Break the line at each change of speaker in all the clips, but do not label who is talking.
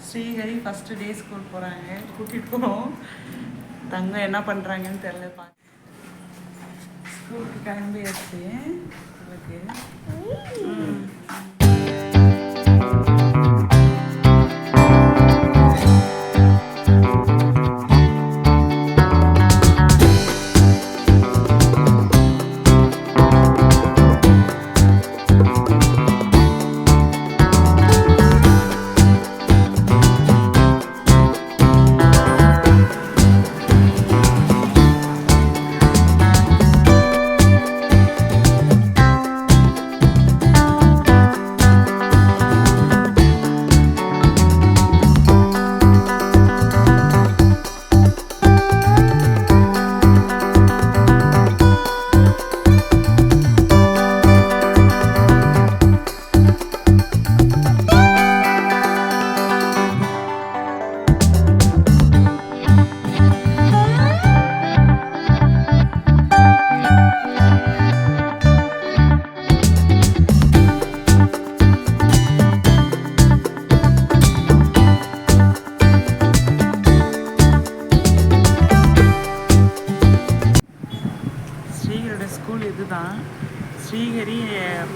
Srihari first day school போகிறாங்க, கூட்டிகிட்டு போகிறோம். தங்கம் என்ன பண்ணுறாங்கன்னு தெரியல. ஸ்கூலுக்கு கிளம்பியாச்சு. ஸ்கூல் இதுதான். ஸ்ரீஹரி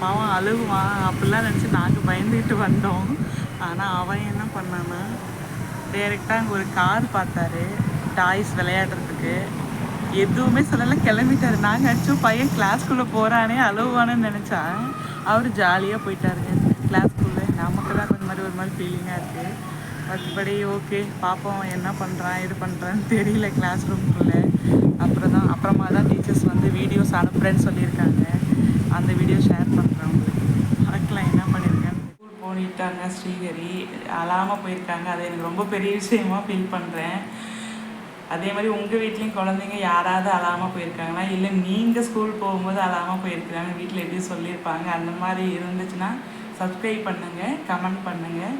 பாவம் அழுகுவான் அப்படிலாம் நினச்சி நாங்கள் பயந்துக்கிட்டு வந்தோம். ஆனால் அவன் என்ன பண்ணான்னா டைரெக்டாக அங்கே ஒரு கார் பார்த்தாரு டாய்ஸ் விளையாடுறதுக்கு. எதுவுமே சொல்லலை, கிளம்பிட்டாரு. நாங்கள் அடிச்சோம் பையன் கிளாஸ்க்குள்ளே போகிறானே அழுவானு நினச்சா அவர் ஜாலியாக போயிட்டாருங்க கிளாஸ்க்குள்ளே. நமக்கு தான் கொஞ்சம் மாதிரி ஒரு மாதிரி ஃபீலிங்காக இருக்குது. மற்றபடி ஓகே, பார்ப்போம் என்ன பண்ணுறான் இது பண்ணுறான்னு தெரியல கிளாஸ் ரூம்குள்ளே. அப்புறமா தான் டீச்சர்ஸ் வந்து வீடியோஸ் அனுப்புகிறேன்னு சொல்லியிருக்காங்க. அந்த வீடியோ ஷேர் பண்ணுறேன் உங்களுக்கு. பார்க்கலாம் என்ன பண்ணியிருக்காங்க. ஸ்கூல் போனிட்டாங்க ஸ்ரீஹரி, அழாமல் போயிருக்காங்க. அது எனக்கு ரொம்ப பெரிய விஷயமா ஃபீல் பண்ணுறேன். அதே மாதிரி உங்கள் வீட்லேயும் குழந்தைங்க யாராவது அழாமல் போயிருக்காங்கன்னா, இல்லை நீங்கள் ஸ்கூல் போகும்போது அழாமல் போயிருக்காங்க வீட்டில் எப்படி சொல்லியிருப்பாங்க. அந்த மாதிரி இருந்துச்சுன்னா சப்ஸ்கிரைப் பண்ணுங்கள், கமெண்ட் பண்ணுங்கள்.